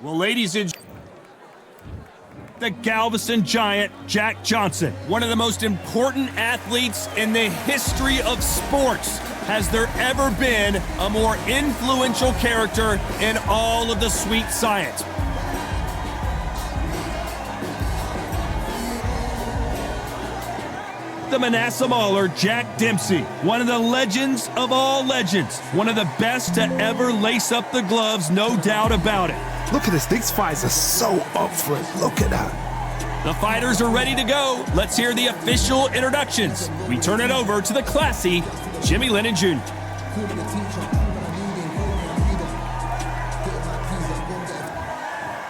Well, ladies and the Galveston Giant, Jack Johnson, one of the most important athletes in the history of sports. Has there ever been a more influential character in all of the sweet science? The Manasseh Mauler, Jack Dempsey, one of the legends of all legends, one of the best to ever lace up the gloves, no doubt about it. Look at this, these fights are so up for it, look at that. The fighters are ready to go. Let's hear the official introductions. We turn it over to the classy Jimmy Lennon Jr.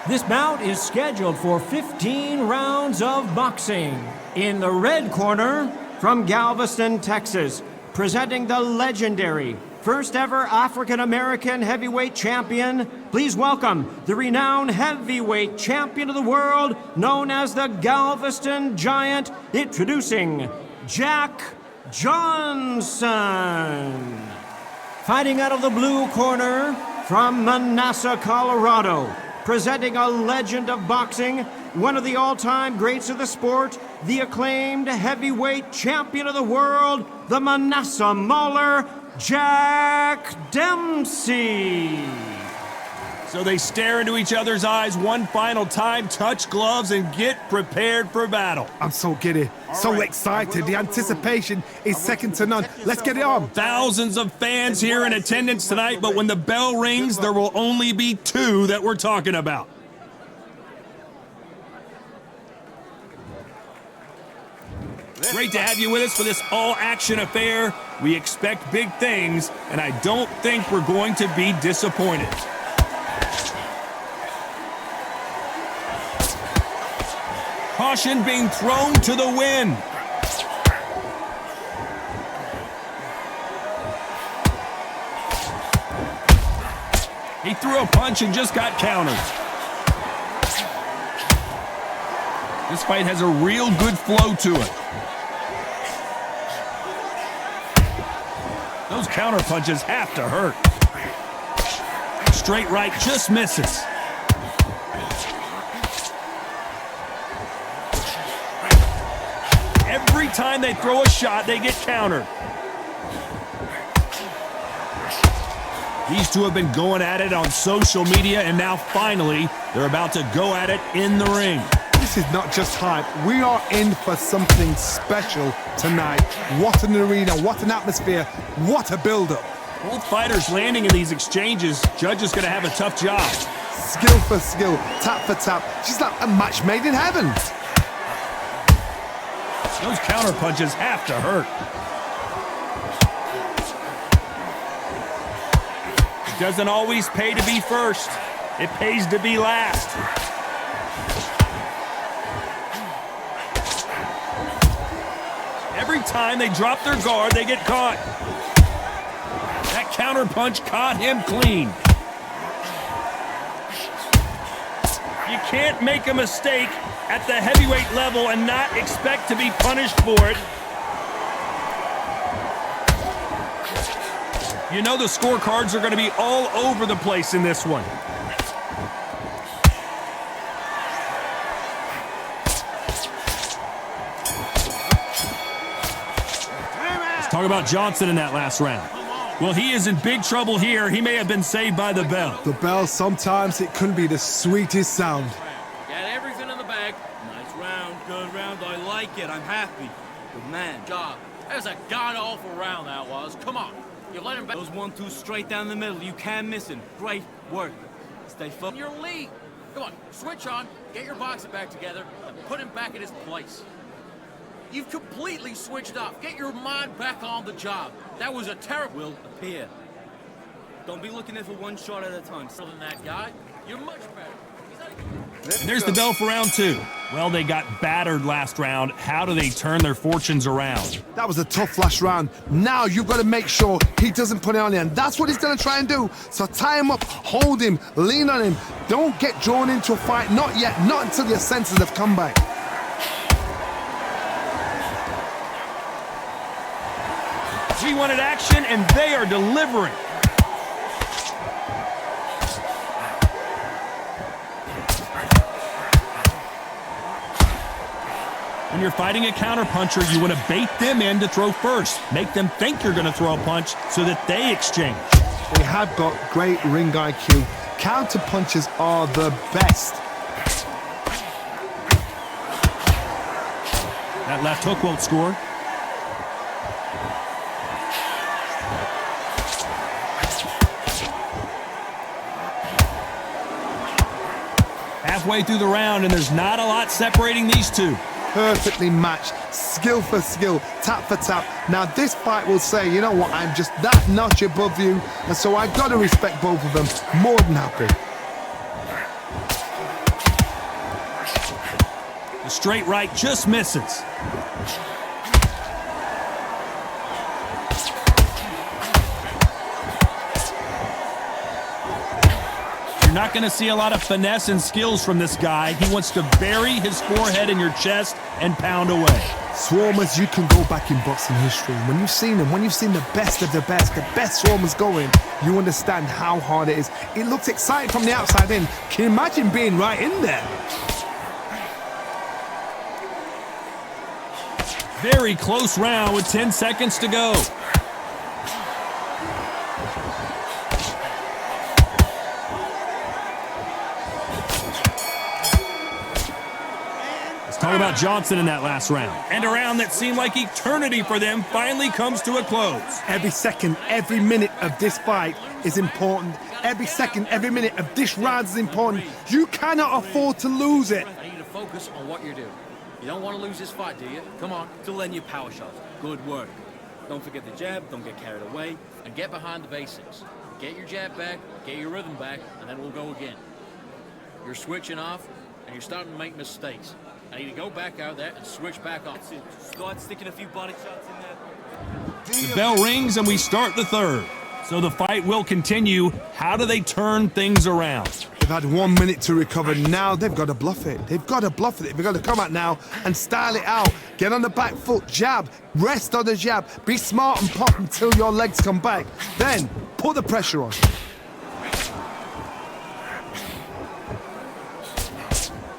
This bout is scheduled for 15 rounds of boxing. In the red corner, from Galveston, Texas, presenting the legendary first ever African-American heavyweight champion, please welcome the renowned heavyweight champion of the world, known as the Galveston Giant, introducing Jack Johnson. Fighting out of the blue corner, from Manasseh, Colorado, presenting a legend of boxing, one of the all-time greats of the sport, the acclaimed heavyweight champion of the world, the Manasseh Mauler, Jack Dempsey. So they stare into each other's eyes one final time, touch gloves, and get prepared for battle. I'm so giddy, so excited. The anticipation is second to none. Let's get it on. Thousands of fans here in attendance tonight, but when the bell rings, there will only be two that we're talking about. Great to have you with us for this all-action affair. We expect big things, and I don't think we're going to be disappointed. Caution being thrown to the wind. He threw a punch and just got countered. This fight has a real good flow to it. Those counter punches have to hurt. Straight right just misses. Every time they throw a shot, they get countered. These two have been going at it on social media, and now finally, they're about to go at it in the ring. This is not just hype. We are in for something special tonight. What an arena, what an atmosphere, what a build-up. Both fighters landing in these exchanges. Judge is going to have a tough job. Skill for skill, tap for tap. She's like a match made in heaven. Those counter punches have to hurt. It doesn't always pay to be first. It pays to be last. Every time they drop their guard, they get caught. That counter punch caught him clean. You can't make a mistake at the heavyweight level and not expect to be punished for it. You know the scorecards are going to be all over the place in this one. Let's talk about Johnson in that last round. Well, he is in big trouble here. He may have been saved by the bell. The bell, sometimes it couldn't be the sweetest sound. Got everything in the bag. Nice round, good round. I like it. I'm happy. Good man, job. That was a god-awful round, that was. Come on. You let him back. Those 1-2 straight down the middle. You can't miss him. Great work. Stay focused. Your lead. Come on, switch on. Get your boxing back together and put him back in his place. You've completely switched off. Get your mind back on the job. That was a terrible will appear. Don't be looking at it for one shot at a time. Other than that guy, you're much better. And there's the bell for round two. Well, they got battered last round. How do they turn their fortunes around? That was a tough last round. Now you've got to make sure he doesn't put it on you, and that's what he's going to try and do. So tie him up, hold him, lean on him. Don't get drawn into a fight. Not yet. Not until your senses have come back. We wanted action, and they are delivering. When you're fighting a counterpuncher, you want to bait them in to throw first. Make them think you're going to throw a punch so that they exchange. They have got great ring IQ. Counter punches are the best. That left hook won't score. Halfway through the round, and there's not a lot separating these two. Perfectly matched, skill for skill, tap for tap. Now this fight will say, you know what, I'm just that notch above you, and so I gotta respect both of them. More than happy. The straight right just misses. You're not going to see a lot of finesse and skills from this guy. He wants to bury his forehead in your chest and pound away. Swarmers, you can go back in boxing history. When you've seen them, when you've seen the best of the best swarmers going, you understand how hard it is. It looks exciting from the outside in. Can you imagine being right in there? Very close round with 10 seconds to go. Talk about Johnson in that last round. And a round that seemed like eternity for them finally comes to a close. Every second, every minute of this fight is important. Every second, every minute of this round is important. You cannot afford to lose it. I need you to focus on what you're doing. You don't want to lose this fight, do you? Come on, still letting you power shots. Good work. Don't forget the jab, don't get carried away, and get behind the basics. Get your jab back, get your rhythm back, and then we'll go again. You're switching off, and you're starting to make mistakes. I need to go back out there and switch back on. Start sticking a few body shots in there. The bell rings and we start the third. So the fight will continue. How do they turn things around? They've had 1 minute to recover. Now they've got to bluff it. They've got to bluff it. They've got to come out now and style it out. Get on the back foot, jab, rest on the jab. Be smart and pop until your legs come back. Then put the pressure on.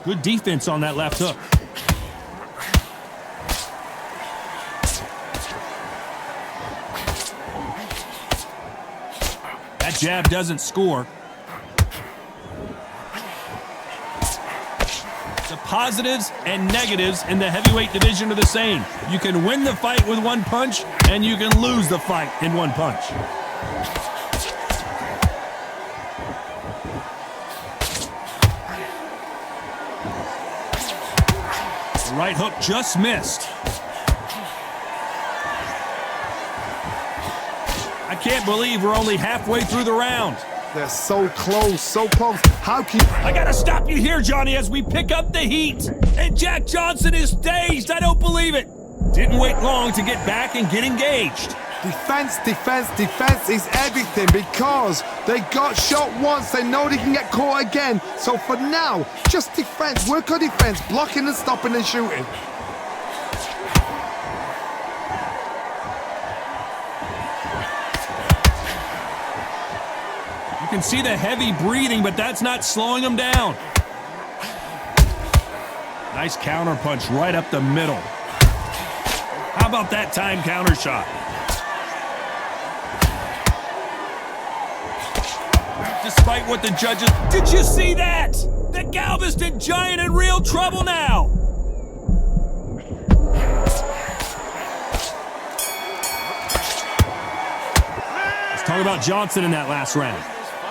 Good defense on that left hook. That jab doesn't score. The positives and negatives in the heavyweight division are the same. You can win the fight with one punch, and you can lose the fight in one punch. Right hook just missed. I can't believe we're only halfway through the round. They're so close, so close. How can I gotta stop you here, Johnny, as we pick up the heat. And Jack Johnson is dazed. I don't believe it. Didn't wait long to get back and get engaged. Defense, defense, defense is everything because they got shot once. They know they can get caught again. So for now, just defense. Work on defense, blocking and stopping and shooting. You can see the heavy breathing, but that's not slowing him down. Nice counter punch right up the middle. How about that time counter shot? Despite what the judges... Did you see that? The Galveston Giant in real trouble now. Let's talk about Johnson in that last round.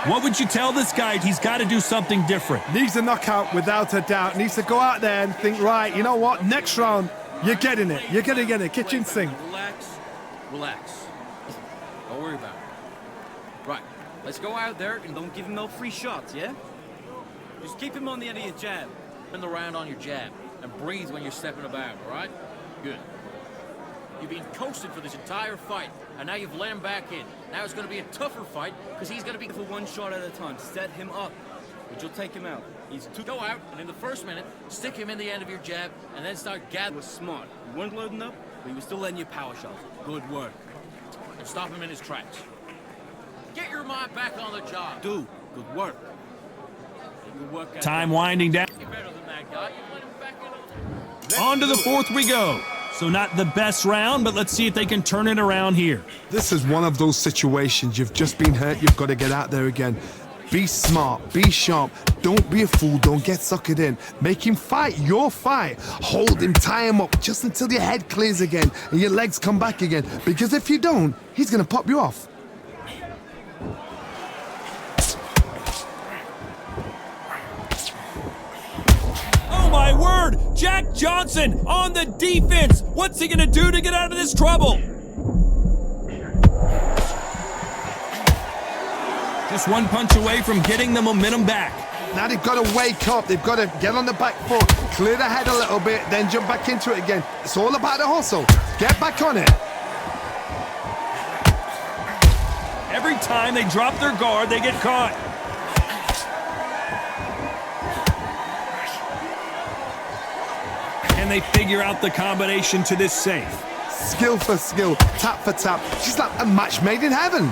What would you tell this guy? He's got to do something different. Needs a knockout without a doubt. Needs to go out there and think, right, you know what? Next round, you're getting it. You're going to get it. Kitchen sink. Relax. Relax. Don't worry about it. Right. Let's go out there and don't give him no free shots, yeah? Just keep him on the end of your jab. Turn around on your jab and breathe when you're stepping about, all right? Good. You've been coasted for this entire fight, and now you've let him back in. Now it's going to be a tougher fight because he's going to be For one shot at a time. Set him up, but you'll take him out. He's to go out, and in the first minute, stick him in the end of your jab, and then start He gathering. was smart. You weren't loading up, but he was still letting you power shots. Good work. And stop him in his tracks. Get your mind back on the job. Do. Good work. Good work. Time winding down. You're better than that guy. You let him back in. On to the fourth we go. So not the best round, but let's see if they can turn it around here. This is one of those situations. You've just been hurt. You've got to get out there again. Be smart. Be sharp. Don't be a fool. Don't get suckered in. Make him fight your fight. Hold him. Tie him up just until your head clears again and your legs come back again. Because if you don't, he's going to pop you off. Oh my word! Jack Johnson on the defense! What's he gonna do to get out of this trouble? Just one punch away from getting the momentum back. Now they've got to wake up. They've got to get on the back foot, clear the head a little bit, then jump back into it again. It's all about the hustle. Get back on it. Every time they drop their guard, they get caught. And they figure out the combination to this safe. Skill for skill, tap for tap. She's like a match made in heaven.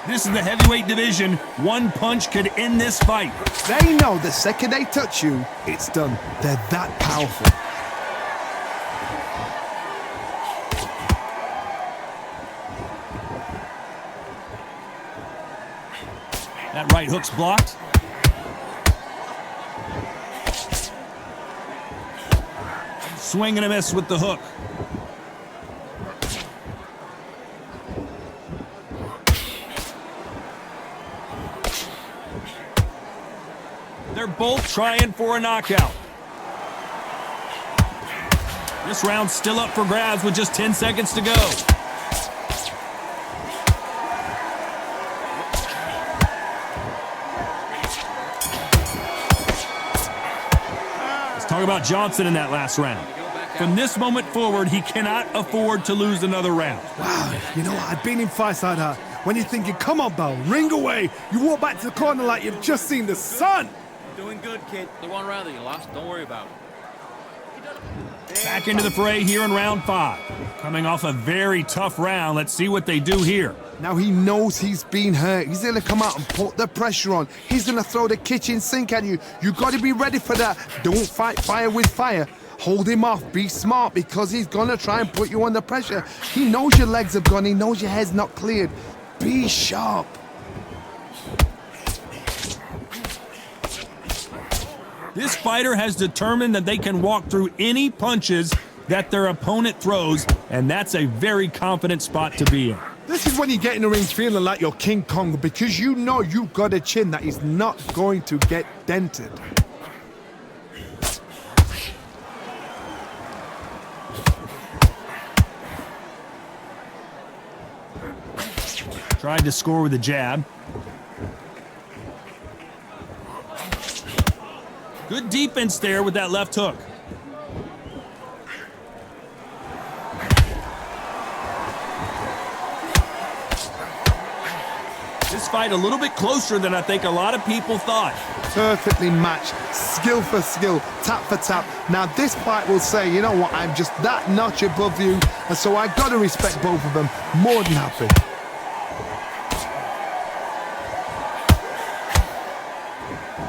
This is the heavyweight division. One punch could end this fight. They know the second they touch you, it's done. They're that powerful. That right hook's blocked. Swing and a miss with the hook. They're both trying for a knockout. This round's still up for grabs with just 10 seconds to go. Let's talk about Johnson in that last round. From this moment forward, he cannot afford to lose another round. Wow, you know what? I've been in fights like that. When you're thinking, come on, Bell, ring away. You walk back to the corner like you've just seen the sun. Doing good, kid. The one round that you lost, don't worry about it. Back into the fray here in round 5. Coming off a very tough round, let's see what they do here. Now he knows he's been hurt. He's going to come out and put the pressure on. He's going to throw the kitchen sink at you. You got to be ready for that. Don't fight fire with fire. Hold him off. Be smart because he's going to try and put you under pressure. He knows your legs have gone. He knows your head's not cleared. Be sharp. This fighter has determined that they can walk through any punches that their opponent throws, and that's a very confident spot to be in. This is when you get in the ring feeling like you're King Kong because you know you've got a chin that is not going to get dented. Tried to score with a jab. Good defense there with that left hook. This fight a little bit closer than I think a lot of people thought. Perfectly matched, skill for skill, tap for tap. Now this fight will say, you know what, I'm just that notch above you, and so I got to respect both of them. More than happy.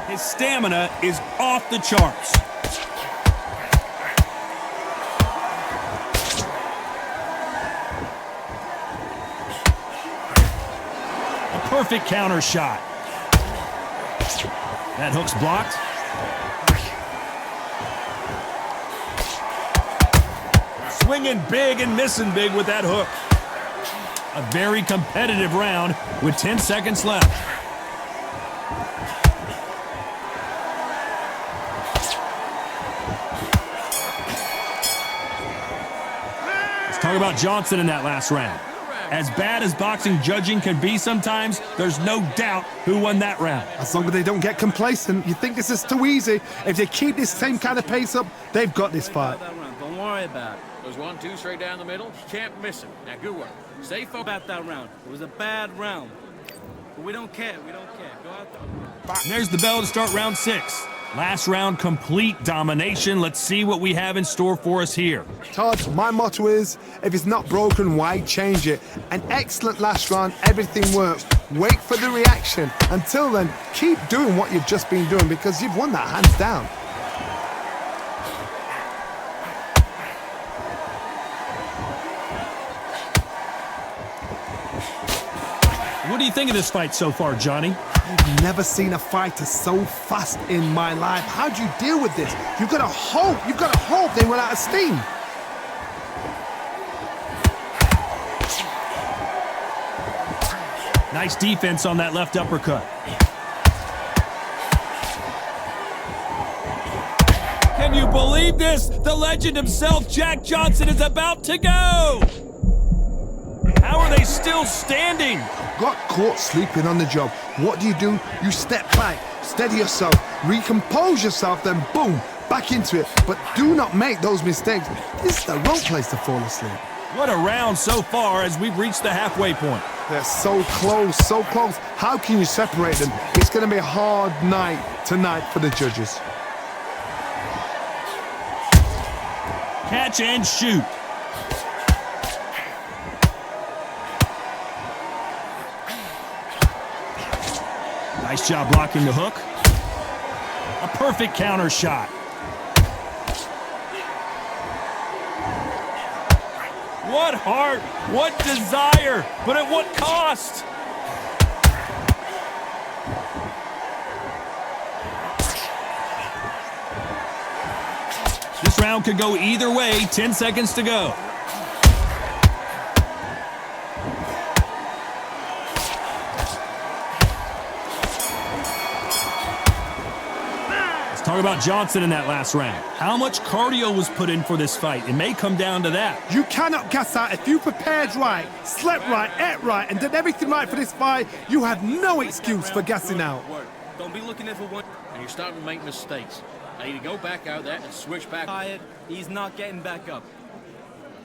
His stamina is off the charts. A perfect counter shot. That hook's blocked. Swinging big and missing big with that hook. A very competitive round with 10 seconds left. Talk about Johnson in that last round. As bad as boxing judging can be sometimes, there's no doubt who won that round. As long as they don't get complacent, you think this is too easy. If they keep this same kind of pace up, they've got this fight. Don't worry about it. There's 1-2 straight down the middle. You can't miss him. Now, good work. Stay focused about that round. It was a bad round. But we don't care. We don't care. Go out there. And there's the bell to start round 6. Last round, complete domination. Let's see what we have in store for us here. Todd, my motto is, if it's not broken, why change it? An excellent last round, everything worked. Wait for the reaction. Until then, keep doing what you've just been doing because you've won that hands down. What do you think of this fight so far, Johnny? I've never seen a fighter so fast in my life. How do you deal with this? You've got to hope they run out of steam. Nice defense on that left uppercut. Can you believe this? The legend himself, Jack Johnson, is about to go! How are they still standing? Got caught sleeping on the job. What do? You step back, steady yourself, recompose yourself, then boom, back into it. But do not make those mistakes. This is the wrong place to fall asleep. What a round so far as we've reached the halfway point. They're so close, so close. How can you separate them? It's going to be a hard night tonight for the judges. Catch and shoot. Nice job blocking the hook. A perfect counter shot. What heart, what desire, but at what cost? This round could go either way, 10 seconds to go. Talk about Johnson in that last round. How much cardio was put in for this fight? It may come down to that. You cannot gas out. If you prepared right, slept right, ate right, and did everything right for this fight, you have no excuse for gassing out. Don't be looking there for one. And you're starting to make mistakes. I need to go back out there and switch back. Tired. He's not getting back up.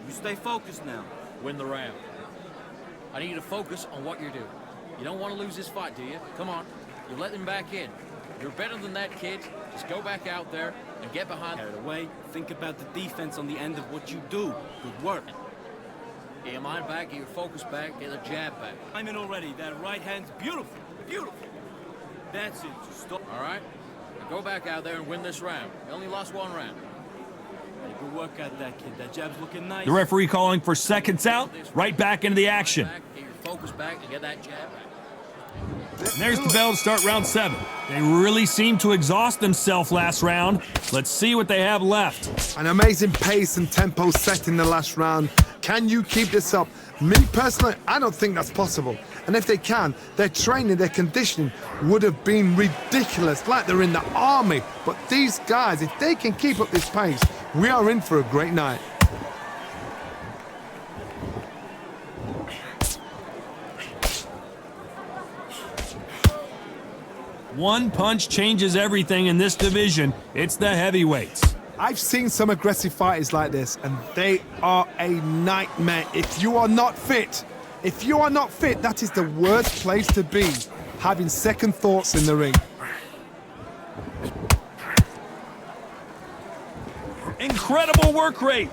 You stay focused now. Win the round. I need you to focus on what you're doing. You don't want to lose this fight, do you? Come on. You're letting him back in. You're better than that, kid. Just go back out there and get behind. Carried away. Think about the defense on the end of what you do. Good work. Get your mind back, get your focus back, get the jab back. I'm in already. That right hand's beautiful. Beautiful. That's it. Just stop. All right? Now go back out there and win this round. You only lost one round. Hey, good work out that kid. That jab's looking nice. The referee calling for seconds out, right back into the action. Get your focus back and get that jab back. And there's the bell to start round 7. They really seemed to exhaust themselves last round. Let's see what they have left. An amazing pace and tempo set in the last round. Can you keep this up? Me personally, I don't think that's possible. And if they can, their training, their conditioning would have been ridiculous, like they're in the army. But these guys, if they can keep up this pace, we are in for a great night. One punch changes everything in this division. It's the heavyweights. I've seen some aggressive fighters like this, and they are a nightmare. If you are not fit, that is the worst place to be, having second thoughts in the ring. Incredible work rate.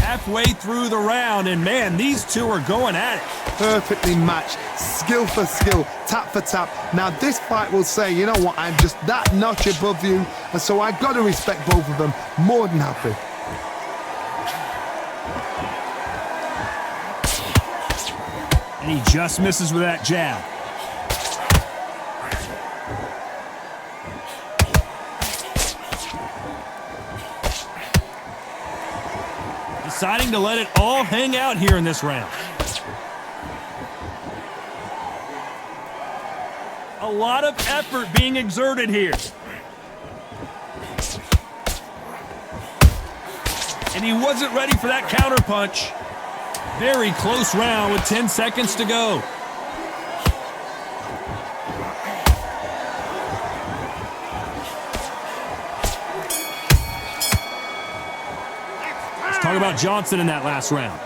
Halfway through the round, and man, these two are going at it. Perfectly matched, skill for skill, tap for tap. Now this fight will say, you know what, I'm just that notch above you, and so I've got to respect both of them. More than happy. And he just misses with that jab. Deciding to let it all hang out here in this round. A lot of effort being exerted here. And he wasn't ready for that counter punch. Very close round with 10 seconds to go. Let's talk about Johnson in that last round.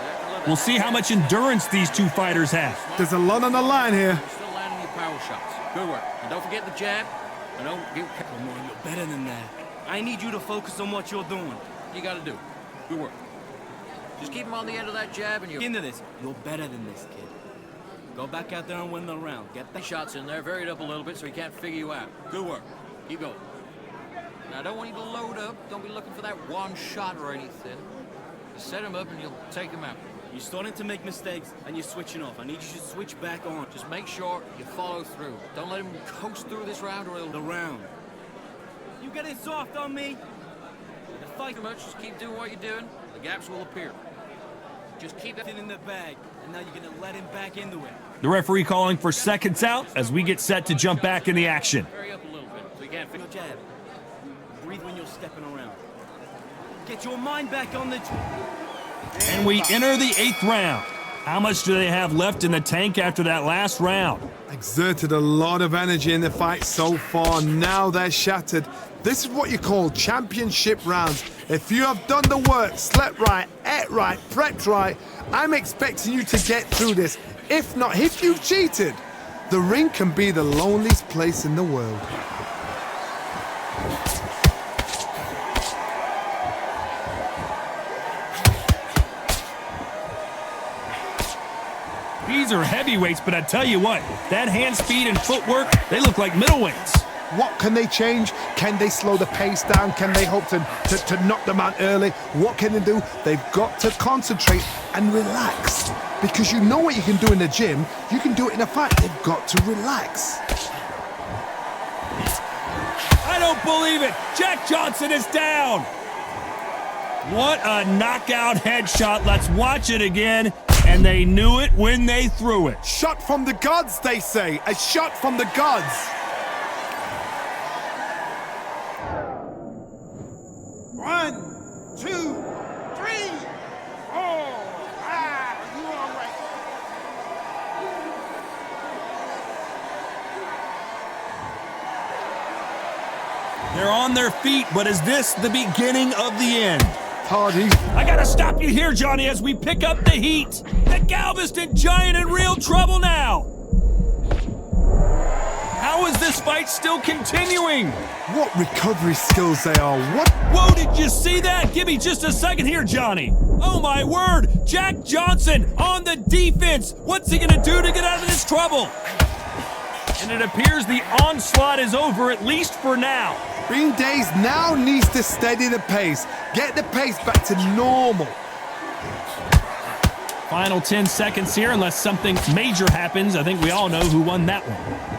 We'll see how much endurance these two fighters have. There's a lot on the line here. You're still landing your power shots. Good work. And don't forget the jab. And don't get... Come on, you're better than that. I need you to focus on what you're doing. You gotta do. Good work. Just keep him on the end of that jab and you're Into this. You're better than this, kid. Go back out there and win the round. Get the shots in there, varied up a little bit so he can't figure you out. Good work. Keep going. Now, I don't want you to load up. Don't be looking for that one shot or anything. Just set him up and you'll take him out. You're starting to make mistakes and you're switching off. I need you to switch back on. Just make sure you follow through. Don't let him coast through this round or he'll... The round. You getting soft on me? The fight Too much. Just keep doing what you're doing. The gaps will appear. Just keep it in the bag, and now you're gonna let him back into it. The referee calling for seconds out as we get set to jump back in the action. Hurry up a little bit so you can't figure Your jab. Breathe when you're stepping around. Get your mind back on the... And we enter the 8th round. How much do they have left in the tank after that last round? Exerted a lot of energy in the fight so far. Now they're shattered. This is what you call championship rounds. If you have done the work, slept right, ate right, prepped right, I'm expecting you to get through this. If not, if you've cheated, the ring can be the loneliest place in the world. These are heavyweights, but I tell you what, that hand speed and footwork, they look like middleweights. What can they change? Can they slow the pace down? Can they hope to knock them out early? What can they do? They've got to concentrate and relax. Because you know what you can do in the gym, you can do it in a fight. They've got to relax. I don't believe it. Jack Johnson is down. What a knockout headshot. Let's watch it again. And they knew it when they threw it. Shot from the gods, they say. A shot from the gods. One, two, three, four, five. You all right? They're on their feet, but is this the beginning of the end? Hardy. I gotta stop you here, Johnny, as we pick up the heat. The Galveston Giant in real trouble now. How is this fight still continuing? What recovery skills they are. What? Whoa, did you see that? Give me just a second here, Johnny. Oh, my word. Jack Johnson on the defense. What's he gonna do to get out of this trouble? And it appears the onslaught is over, at least for now. Green Days now needs to steady the pace. Get the pace back to normal. Final 10 seconds here, unless something major happens. I think we all know who won that one.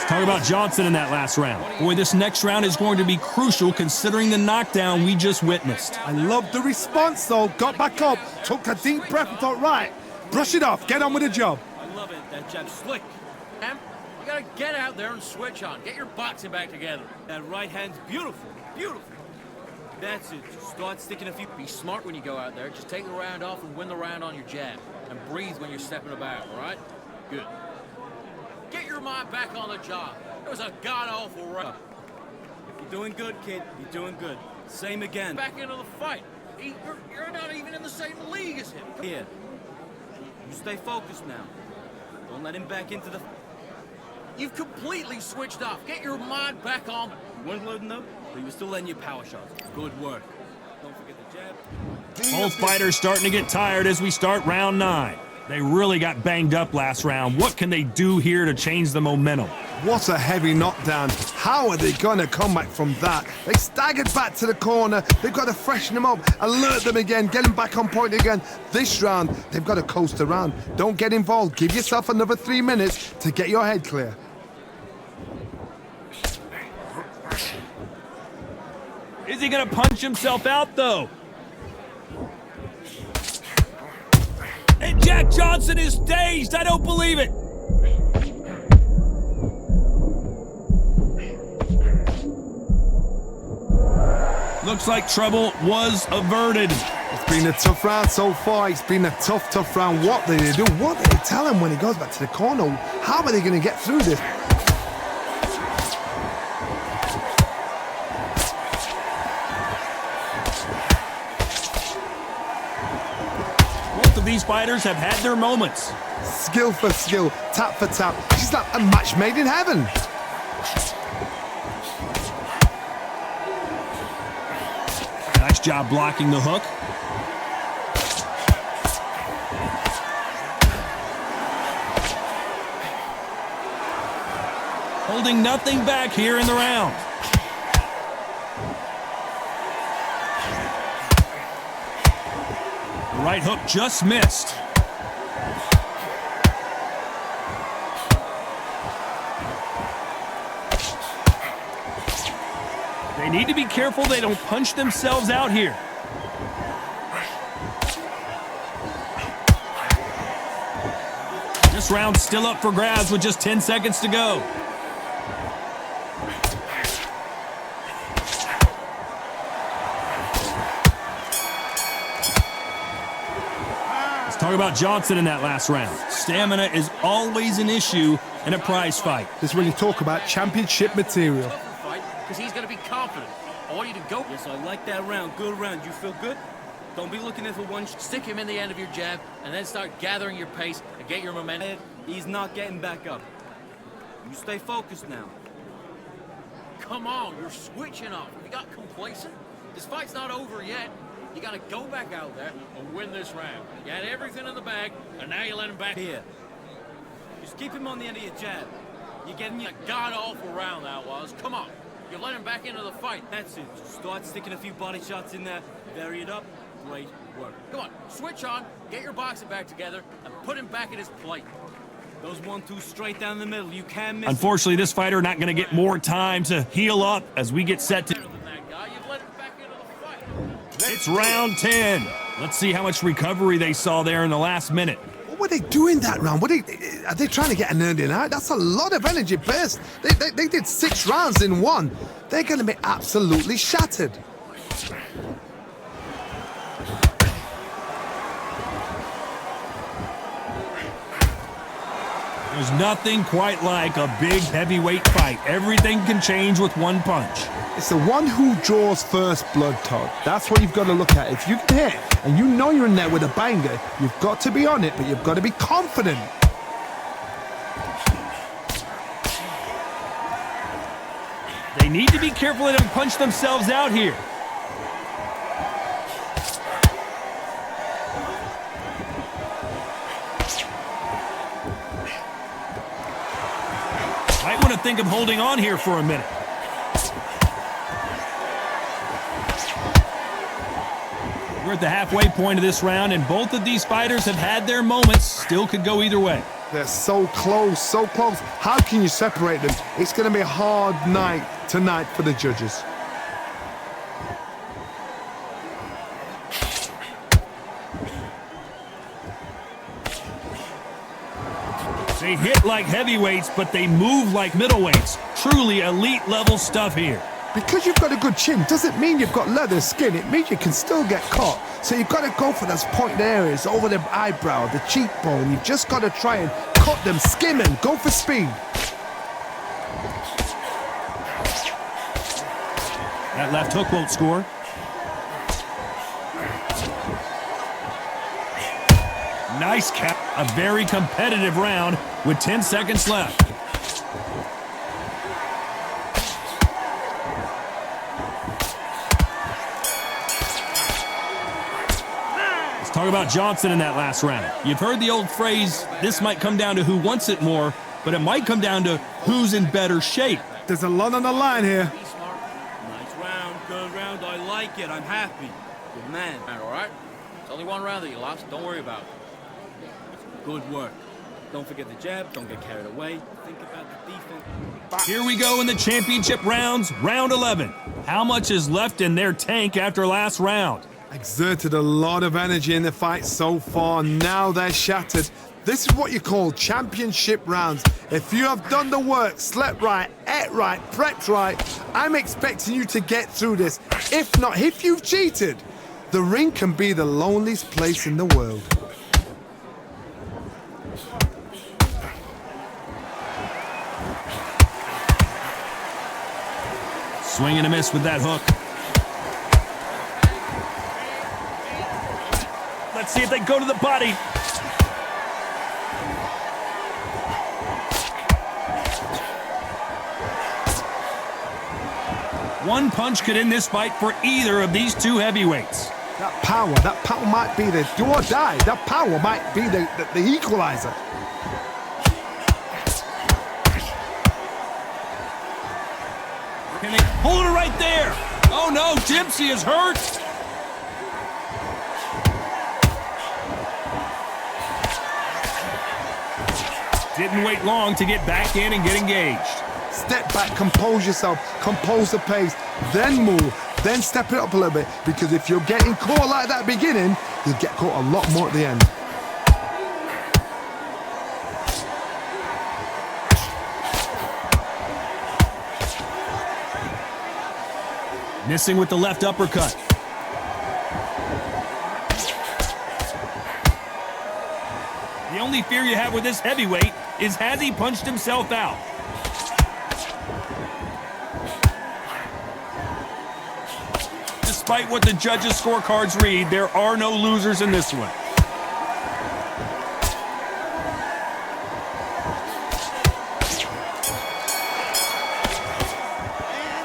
Talk about Johnson in that last round. Boy, this next round is going to be crucial considering the knockdown we just witnessed. I love the response, though. Got back up, took a deep breath and thought, right, brush it off, get on with the job. I love it. That jab's slick. Em, you gotta get out there and switch on. Get your boxing back together. That right hand's beautiful. Beautiful. That's it. Just start sticking a few... Be smart when you go out there. Just take the round off and win the round on your jab. And breathe when you're stepping about, all right? Good. Get your mind back on the job. It was a god-awful round. You're doing good, kid. You're doing good. Same again. Back into the fight. You're not even in the same league as him. Here. You stay focused now. Don't let him back into the... You've completely switched off. Get your mind back on. You weren't loading up, but you were still letting your power shots. Good work. Don't forget the jab. Both fighters starting to get tired as we start round 9. They really got banged up last round. What can they do here to change the momentum? What a heavy knockdown. How are they going to come back from that? They staggered back to the corner. They've got to freshen them up, alert them again, get them back on point again. This round, they've got to coast around. Don't get involved. Give yourself another 3 minutes to get your head clear. Is he going to punch himself out, though? And Jack Johnson is dazed. I don't believe it. Looks like trouble was averted. It's been a tough round so far. It's been a tough round. What did they do? What did they tell him when he goes back to the corner? How are they going to get through this? Both of these fighters have had their moments. Skill for skill, tap for tap. She's like a match made in heaven. Nice job blocking the hook. Holding nothing back here in the round. The right hook just missed. They need to be careful they don't punch themselves out here. This round's still up for grabs with just 10 seconds to go. Let's talk about Johnson in that last round. Stamina is always an issue in a prize fight. This is when you talk about championship material. Because he's going to be confident. I want you to go. Yes, I like that round. Good round. You feel good? Don't be looking in for one. Stick him in the end of your jab, and then start gathering your pace and get your momentum. He's not getting back up. You stay focused now. Come on, you're switching off. You got complacent. This fight's not over yet. You got to go back out there and win this round. You had everything in the bag, and now you let him back Here. Just keep him on the end of your jab. You're getting a god-awful round, that was. Come on. You let him back into the fight. That's it. Just start sticking a few body shots in there. Vary it up. Great work. Come on, switch on, get your boxing back together, and put him back at his plate. Those 1-2 straight down the middle. You can't miss. Unfortunately, this fighter not going to get more time to heal up as we get set to... Better than that guy. You've let him back into the fight. It's round 10. Let's see how much recovery they saw there in the last minute. What were they doing that round? Are they trying to get an earning out? That's a lot of energy burst. They did 6 rounds in one. They're going to be absolutely shattered. There's nothing quite like a big heavyweight fight. Everything can change with one punch. It's the one who draws first blood, Todd. That's what you've got to look at. If you can hit and you know you're in there with a banger, you've got to be on it, but you've got to be confident. They need to be careful they don't punch themselves out here. Might want to think of holding on here for a minute. We're at the halfway point of this round, and both of these fighters have had their moments. Still could go either way. They're so close, so close. How can you separate them? It's going to be a hard night tonight for the judges. They hit like heavyweights, but they move like middleweights. Truly elite level stuff here. Because you've got a good chin doesn't mean you've got leather skin. It means you can still get caught. So you've got to go for those pointed areas over the eyebrow, the cheekbone. You've just got to try and cut them, skim them, go for speed. That left hook won't score. Nice cap. A very competitive round with 10 seconds left. Let's talk about Johnson in that last round. You've heard the old phrase, this might come down to who wants it more, but it might come down to who's in better shape. There's a lot on the line here. Nice round. Good round. I like it. I'm happy. Good man. All right? It's only one round that you lost. Don't worry about it. Good work. Don't forget the jab. Don't get carried away. Think about the defense. Here we go in the championship rounds, round 11. How much is left in their tank after last round? Exerted a lot of energy in the fight so far. Now they're shattered. This is what you call championship rounds. If you have done the work, slept right, ate right, prepped right, I'm expecting you to get through this. If not, if you've cheated, the ring can be the loneliest place in the world. Swing and a miss with that hook. Let's see if they go to the body. One punch could end this fight for either of these two heavyweights. That power might be the do or die. That power might be the equalizer. Can they hold it right there? Oh no, Dempsey is hurt. Didn't wait long to get back in and get engaged. Step back, compose yourself, compose the pace, then move, then step it up a little bit, because if you're getting caught like that beginning, you'll get caught a lot more at the end. Missing with the left uppercut. The only fear you have with this heavyweight is has he punched himself out? Despite what the judges' scorecards read, there are no losers in this one.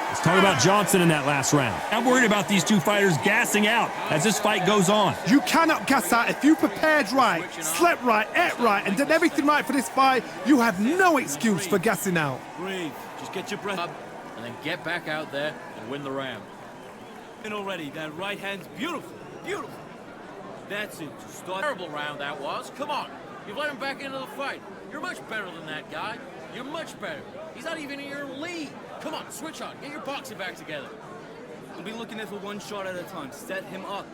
Let's talk about Johnson in that last round. I'm worried about these two fighters gassing out as this fight goes on. You cannot gas out. If you prepared right, slept right, ate right, and did everything right for this fight, you have no excuse for gassing out. Breathe. Just get your breath up. And then get back out there and win the round. And already, that right hand's beautiful. Beautiful. That's it. Just start. Terrible round that was. Come on. You've let him back into the fight. You're much better than that guy. You're much better. He's not even in your league. Come on, switch on. Get your boxing back together. We'll be looking at it for one shot at a time. Set him up,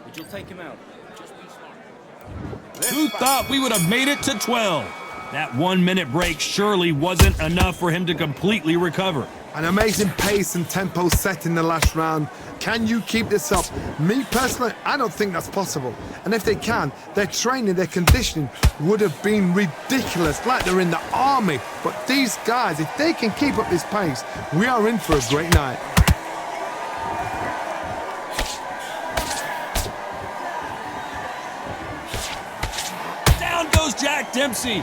but you'll take him out. Just be smart. Who thought we would have made it to 12? That 1 minute break surely wasn't enough for him to completely recover. An amazing pace and tempo set in the last round. Can you keep this up? Me personally, I don't think that's possible. And if they can, their training, their conditioning would have been ridiculous, like they're in the army. But these guys, if they can keep up this pace, we are in for a great night. Down goes Jack Dempsey.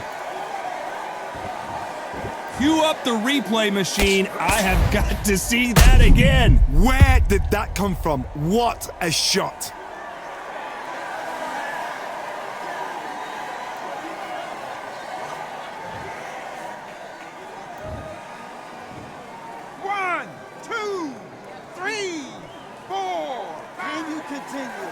Cue up the replay machine. I have got to see that again. Where did that come from? What a shot. One, two, three, four. Can you continue?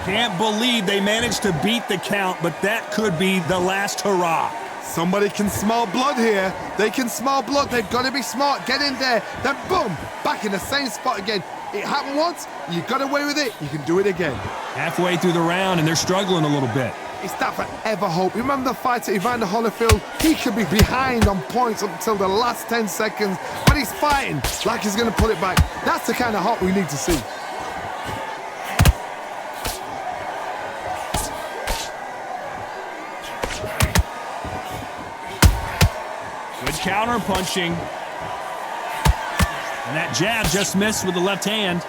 Can't believe they managed to beat the count, but that could be the last hurrah. Somebody can smell blood here. They can smell blood. They've got to be smart. Get in there. Then boom, back in the same spot again. It happened once. You got away with it. You can do it again. Halfway through the round, and they're struggling a little bit. It's that forever hope. You remember the fight at Evander Holyfield? He could be behind on points up until the last 10 seconds, but he's fighting like he's going to pull it back. That's the kind of hope we need to see. Good counter punching. And that jab just missed with the left hand.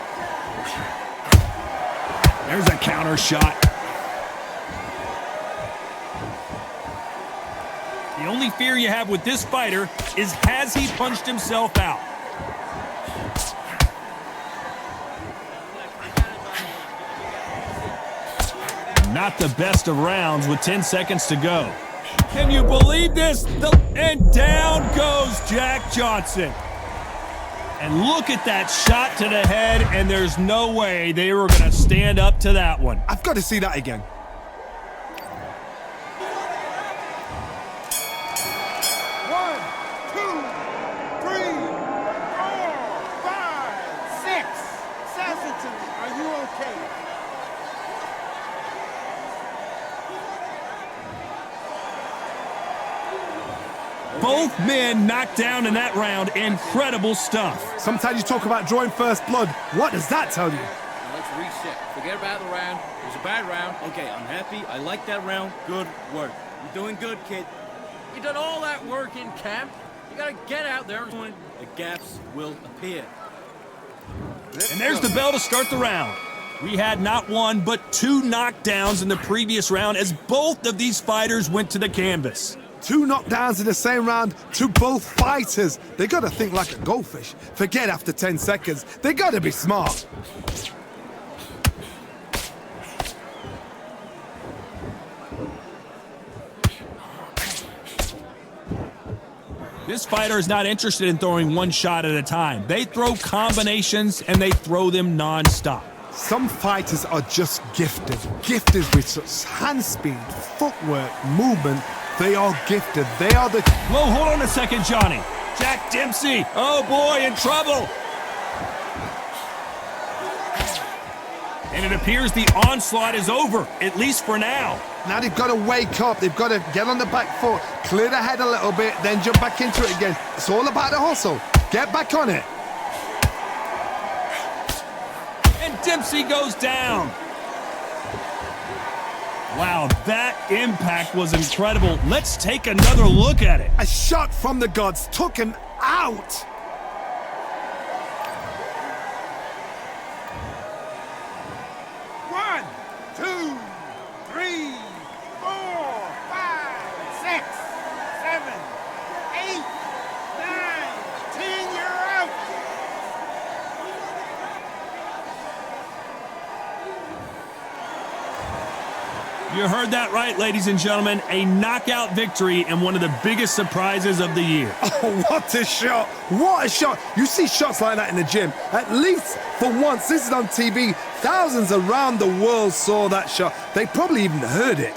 There's a counter shot. The only fear you have with this fighter is has he punched himself out? Not the best of rounds with 10 seconds to go. Can you believe this? And down goes Jack Johnson. And look at that shot to the head, and there's no way they were going to stand up to that one. I've got to see that again. One, two, three, four, five, six. Says it to me. Are you okay? Both men knocked down in that round. Incredible stuff. Sometimes you talk about drawing first blood. What does that tell you? Now let's reset. Forget about the round. It was a bad round. Okay, I'm happy. I like that round. Good work. You're doing good, kid. You done all that work in camp. You gotta get out there. The gaps will appear. And there's the bell to start the round. We had not one, but 2 knockdowns in the previous round as both of these fighters went to the canvas. 2 knockdowns in the same round to both fighters. They gotta think like a goldfish. Forget after 10 seconds. They gotta be smart. This fighter is not interested in throwing one shot at a time. They throw combinations and they throw them non-stop. Some fighters are just gifted. Gifted with such hand speed, footwork, movement. They are gifted. They are the... Whoa, hold on a second, Johnny. Jack Dempsey, oh boy, in trouble. And it appears the onslaught is over, at least for now. Now they've got to wake up. They've got to get on the back foot, clear the head a little bit, then jump back into it again. It's all about the hustle. Get back on it. And Dempsey goes down. Wow, that impact was incredible. Let's take another look at it. A shot from the gods took him out. One, two, three, 4, 5, 6, 7, 8, 9, 10. You're out. You heard that right, ladies and gentlemen. A knockout victory and one of the biggest surprises of the year. Oh, what a shot. What a shot. You see shots like that in the gym. At least for once, this is on TV. Thousands around the world saw that shot. They probably even heard it.